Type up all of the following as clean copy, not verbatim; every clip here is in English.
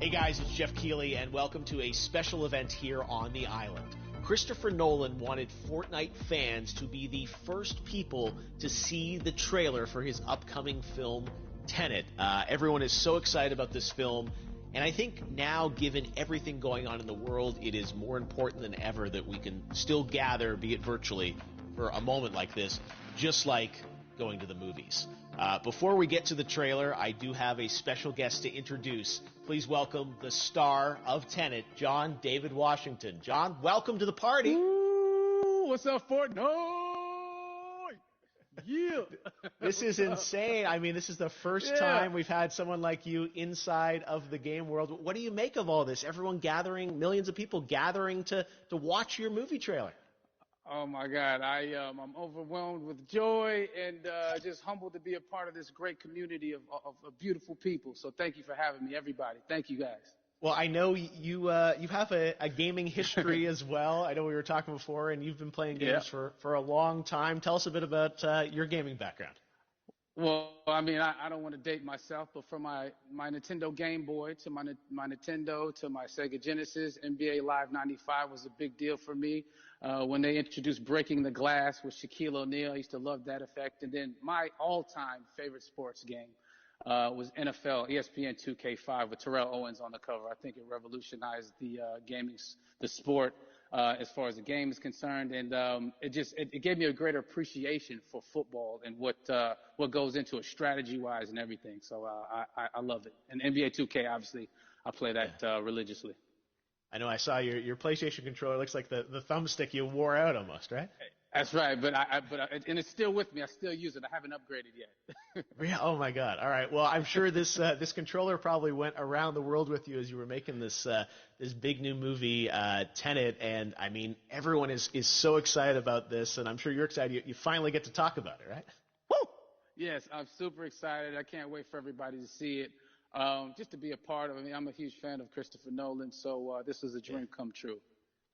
Hey guys, it's Jeff Keighley, and welcome to a special event here on the island. Christopher Nolan wanted Fortnite fans to be the first people to see the trailer for his upcoming film, Tenet. Everyone is so excited about this film, and I think now, given everything going on in the world, it is more important than ever that we can still gather, be it virtually, for a moment like this, just like going to the movies. Before we get to the trailer, I do have a special guest to introduce. Please welcome the star of Tenet, John David Washington. John, welcome to the party. Ooh, what's up, Fortnite? Yeah. This is insane. I mean, this is the first time we've had someone like you inside of the game world. What do you make of all this? Everyone gathering, millions of people gathering to watch your movie trailer. Oh my God, I'm overwhelmed with joy and just humbled to be a part of this great community of beautiful people. So thank you for having me, everybody. Thank you, guys. Well, I know you have a gaming history as well. I know we were talking before, and you've been playing games for a long time. Tell us a bit about your gaming background. Well, I mean, I don't want to date myself, but from my Nintendo Game Boy to my Nintendo to my Sega Genesis, NBA Live 95 was a big deal for me. When they introduced Breaking the Glass with Shaquille O'Neal, I used to love that effect. And then my all-time favorite sports game was NFL ESPN 2K5 with Terrell Owens on the cover. I think it revolutionized the the sport as far as the game is concerned, and it gave me a greater appreciation for football and what goes into it strategy-wise and everything. So I love it. And NBA 2K, obviously, I play that religiously. I know I saw your PlayStation controller. Looks like the thumbstick you wore out almost, right? That's right, and it's still with me. I still use it. I haven't upgraded yet. Yeah. Oh my God. All right. Well, I'm sure this controller probably went around the world with you as you were making this big new movie, Tenet. And I mean, everyone is so excited about this, and I'm sure you're excited. You finally get to talk about it, right? Woo! Yes, I'm super excited. I can't wait for everybody to see it. Just to be a part of it. I mean, I'm a huge fan of Christopher Nolan, so this is a dream come true.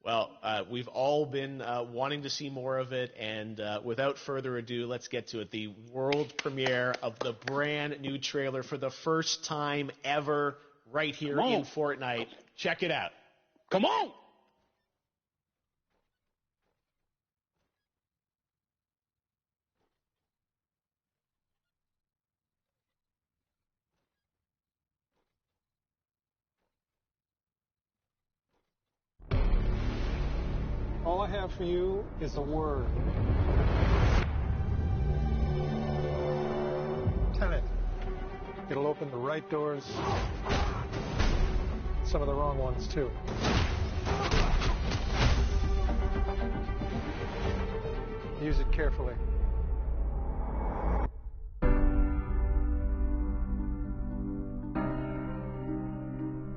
Well, we've all been wanting to see more of it, and without further ado, let's get to it. The world premiere of the brand new trailer for the first time ever right here in Fortnite. Check it out. Come on! All I have for you is a word. Tenet. It'll open the right doors, some of the wrong ones too. Use it carefully.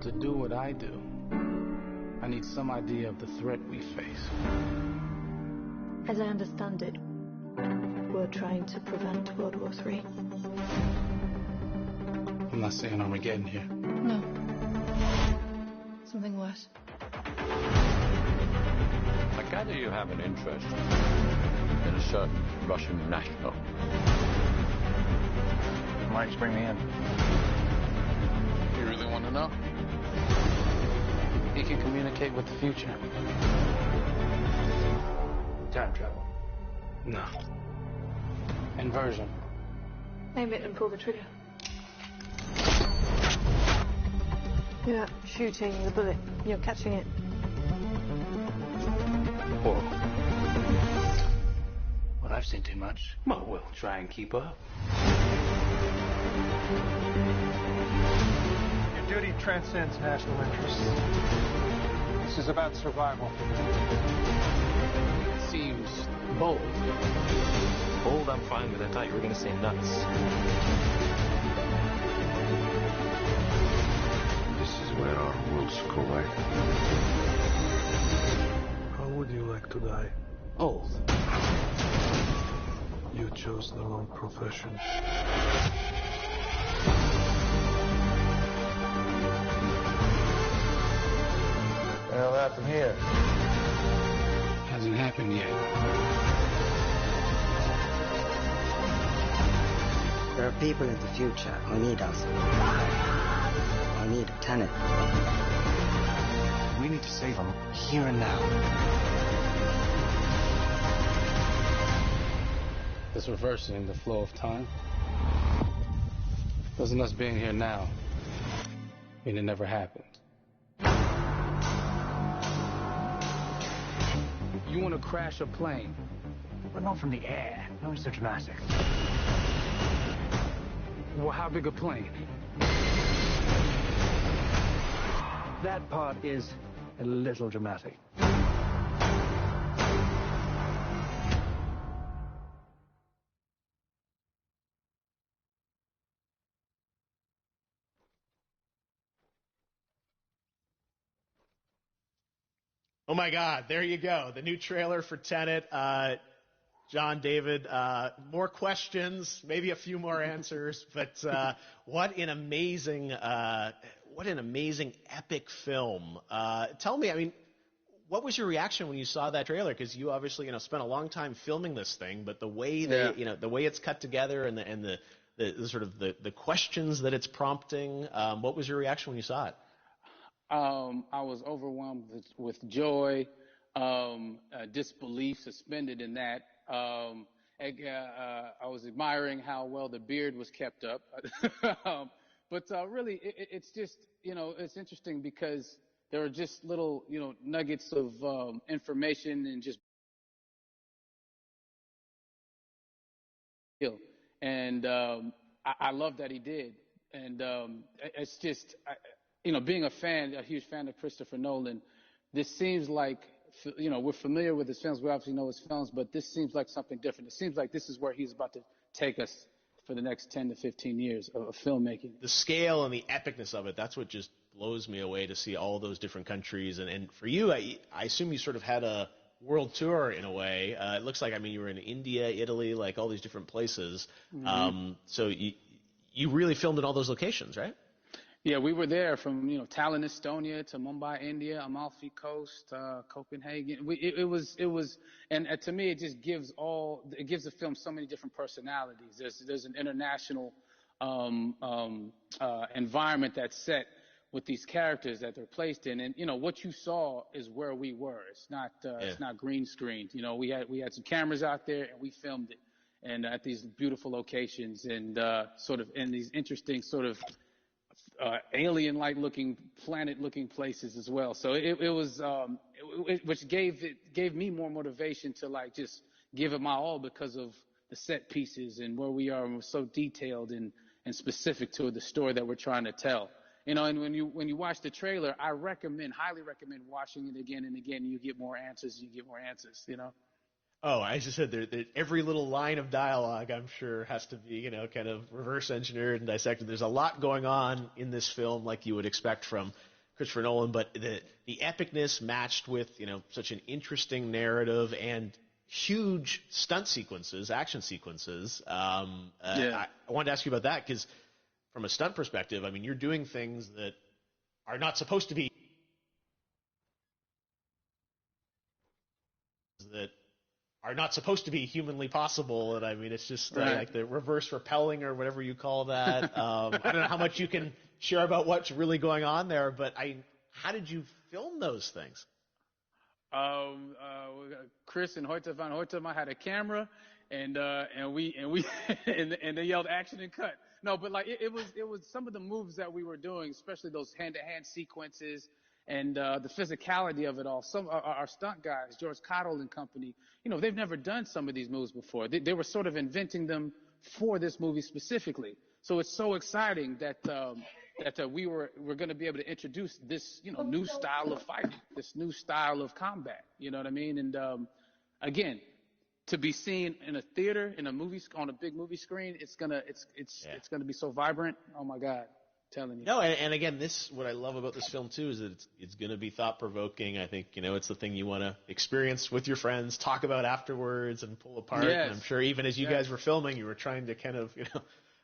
To do what I do, I need some idea of the threat we face. As I understand it, we're trying to prevent World War III. I'm not saying Armageddon here. No. Something worse. I gather you have an interest in a certain Russian national. Why did you bring me in? You really want to know? He can communicate with the future. Time travel? No. Inversion. Aim it and pull the trigger. You're not shooting the bullet, you're catching it. Whoa. Well, I've seen too much. Well, we'll try and keep up. Your duty transcends national interests. This is about survival. It seems bold. Bold, I'm fine with. I thought you were going to say nuts. This is where our worlds collide. How would you like to die? Old. You chose the wrong profession. What the hell happened here? Hasn't happened yet. There are people in the future who need us. Who need Lieutenant. We need to save him here and now. This reversing the flow of time. Doesn't us being here now mean it never happened? You want to crash a plane? But not from the air. No, it's so dramatic. Well, how big a plane? That part is a little dramatic. Oh my God, there you go. The new trailer for Tenet. John, David, more questions, maybe a few more answers, but what an amazing epic film. Tell me, I mean, what was your reaction when you saw that trailer? Because you obviously, spent a long time filming this thing, but the way the way it's cut together and the sort of the questions that it's prompting, what was your reaction when you saw it? I was overwhelmed with joy, disbelief suspended in that. I was admiring how well the beard was kept up. But really, it's just, it's interesting because there are just little, nuggets of information and just. And I love that he did. And it's just, being a huge fan of Christopher Nolan, this seems like, we're familiar with his films. We obviously know his films, but this seems like something different. It seems like this is where he's about to take us for the next 10 to 15 years of filmmaking. The scale and the epicness of it, that's what just blows me away, to see all those different countries. And for you, I assume you sort of had a world tour in a way. It looks like, you were in India, Italy, like all these different places. Mm-hmm. So you really filmed in all those locations, right? Yeah, we were there from, Tallinn, Estonia to Mumbai, India, Amalfi Coast, Copenhagen. It was, and to me, it just gives the film so many different personalities. There's an international environment that's set with these characters that they're placed in, and what you saw is where we were. It's not green screened. We had some cameras out there and we filmed it, and at these beautiful locations and sort of in these interesting sort of alien-like looking, planet-looking places as well. So it was, which gave me more motivation to just give it my all because of the set pieces and where we are, and we're so detailed and specific to the story that we're trying to tell. And when you watch the trailer, I highly recommend watching it again and again. You get more answers. Oh, as you said, every little line of dialogue, I'm sure, has to be, kind of reverse engineered and dissected. There's a lot going on in this film, like you would expect from Christopher Nolan, but the epicness matched with, such an interesting narrative and huge stunt sequences, action sequences. I wanted to ask you about that because, from a stunt perspective, you're doing things that are not supposed to be. Humanly possible, and it's just like the reverse rappelling or whatever you call that. I don't know how much you can share about what's really going on there, but how did you film those things? Chris and Hoyte van Hoytema had a camera, and they yelled action and cut. No, but it was some of the moves that we were doing, especially those hand-to-hand sequences. And the physicality of it all. Some our stunt guys, George Cottle and company, they've never done some of these moves before. They were sort of inventing them for this movie specifically. So it's so exciting that we're going to be able to introduce this new style of fighting, this new style of combat. You know what I mean? And again, to be seen in a theater, in a movie, on a big movie screen, it's gonna be so vibrant. Oh my God. Telling you. No, and again, what I love about this film too is that it's going to be thought provoking. I think it's the thing you want to experience with your friends, talk about afterwards, and pull apart. Yes. And I'm sure even as you guys were filming, you were trying to kind of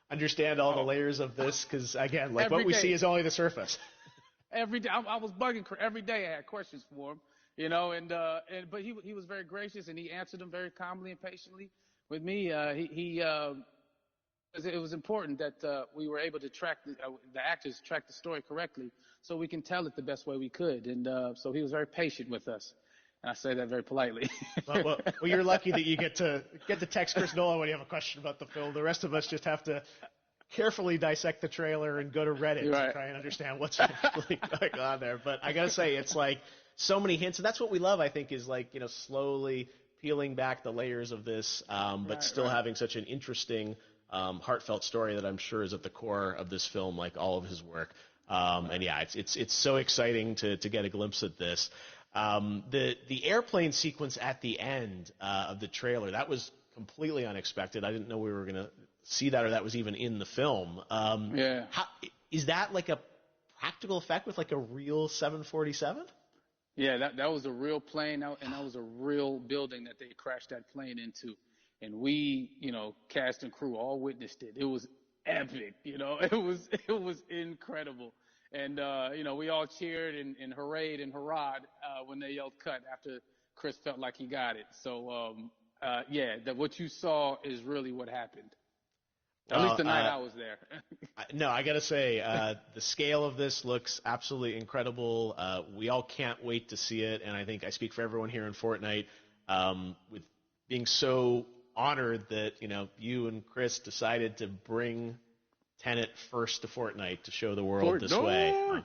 understand all the layers of this because again, what we see is only the surface. Every day, I was bugging every day. I had questions for him, but he was very gracious and he answered them very calmly and patiently with me. it was important that we were able to track the actors track the story correctly, so we can tell it the best way we could. And so he was very patient with us, and I say that very politely. Well, you're lucky that you get to text Chris Nolan when you have a question about the film. The rest of us just have to carefully dissect the trailer and go to Reddit to try and understand what's actually going on there. But I gotta say, it's like so many hints, and that's what we love. I think is like slowly peeling back the layers of this, but still having such an interesting, heartfelt story that I'm sure is at the core of this film, like all of his work. And yeah, it's so exciting to get a glimpse at this. The airplane sequence at the end of the trailer, that was completely unexpected. I didn't know we were gonna see that, or that was even in the film. Is that like a practical effect with like a real 747? Yeah, that was a real plane, and that was a real building that they crashed that plane into. And we, cast and crew all witnessed it. It was epic, it was incredible. And, we all cheered and hurrayed and hurrahed when they yelled cut after Chris felt like he got it. So, what you saw is really what happened. At least the night I was there. No, I got to say, the scale of this looks absolutely incredible. We all can't wait to see it, and I think I speak for everyone here in Fortnite with being so honored that you and Chris decided to bring Tenet first to Fortnite to show the world this way.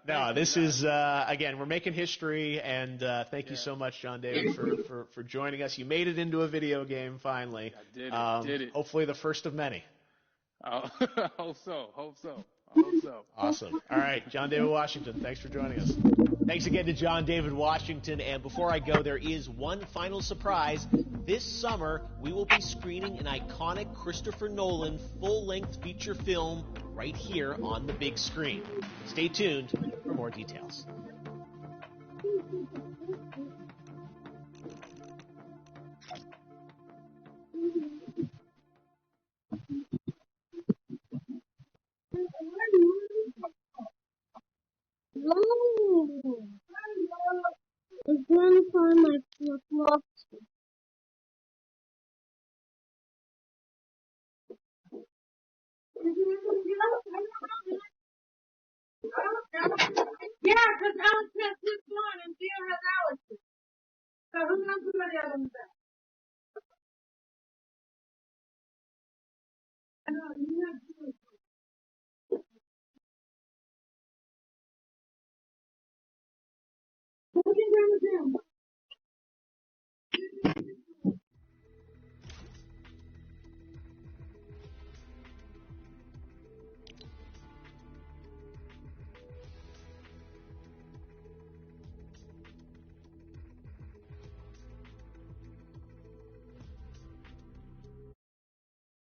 No, this is again, we're making history, and thank you so much, John David, for joining us. You made it into a video game finally. I did it. Hopefully the first of many. Hope so. Awesome. All right, John David Washington, thanks for joining us. Thanks again to John David Washington. And before I go, there is one final surprise. This summer, we will be screening an iconic Christopher Nolan full-length feature film right here on the big screen. Stay tuned for more details. I'm trying to find my flip-flops. Yeah, because Alex has this one and Gio has Alex's. So who knows who the other one's at?